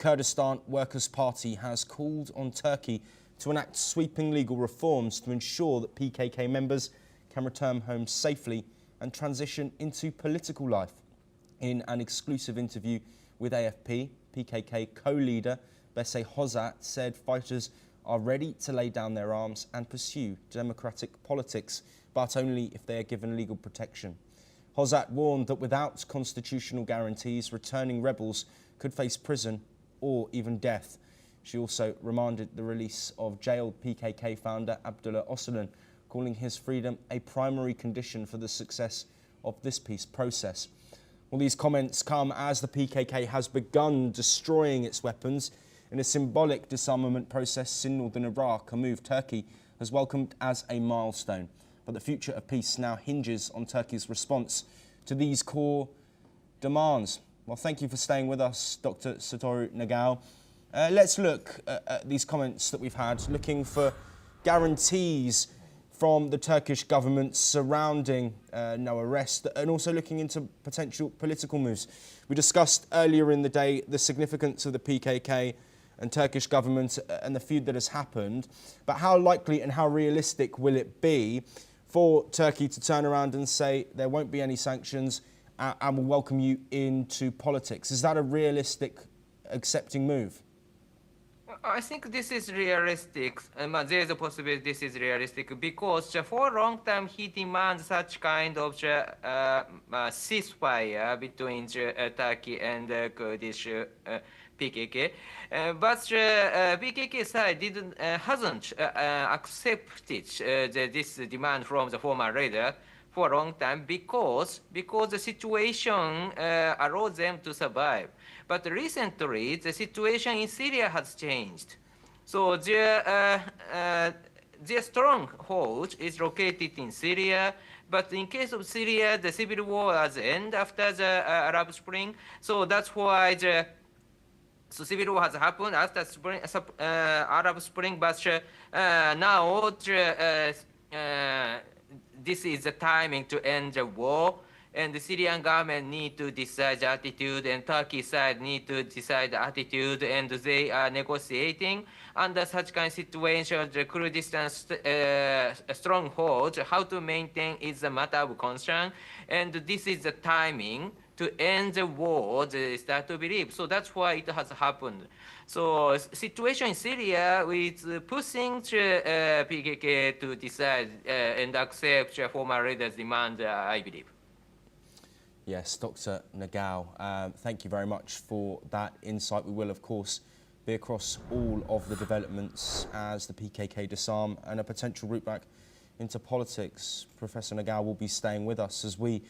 Kurdistan Workers' Party has called on Turkey to enact sweeping legal reforms to ensure that PKK members can return home safely and transition into political life. In an exclusive interview with AFP, PKK co-leader Bese Hozat said fighters are ready to lay down their arms and pursue democratic politics, but only if they are given legal protection. Hozat warned that without constitutional guarantees, returning rebels could face prison or even death. She also remanded the release of jailed PKK founder Abdullah Ocalan, calling his freedom a primary condition for the success of this peace process. Well, these comments come as the PKK has begun destroying its weapons in a symbolic disarmament process in northern Iraq, a move Turkey has welcomed as a milestone. But the future of peace now hinges on Turkey's response to these core demands. Well, thank you for staying with us, Dr. Satoru Nagao. Let's look at these comments that we've had, looking for guarantees from the Turkish government surrounding no arrest, and also looking into potential political moves. We discussed earlier in the day the significance of the PKK and Turkish government and the feud that has happened, but how likely and how realistic will it be for Turkey to turn around and say there won't be any sanctions and will welcome you into politics? Is that a realistic, accepting move? I think this is realistic. There is a possibility this is realistic because for a long time he demands such kind of ceasefire between Turkey and Kurdish PKK. But PKK side hasn't accepted this demand from the former leader for a long time because the situation allows them to survive. But recently, the situation in Syria has changed. So their stronghold is located in Syria. But in case of Syria, the civil war has ended after the Arab Spring. So that's why so civil war has happened after Arab Spring. But now this is the timing to end the war. And the Syrian government need to decide the attitude, and Turkey side need to decide the attitude, and they are negotiating. Under such kind of situation, the Kurdistan stronghold, how to maintain is a matter of concern, and this is the timing to end the war, they start to believe. So that's why it has happened. So situation in Syria is pushing PKK to decide and accept former leaders' demand, I believe. Yes, Dr. Nagao, thank you very much for that insight. We will, of course, be across all of the developments as the PKK disarm and a potential route back into politics. Professor Nagao will be staying with us as we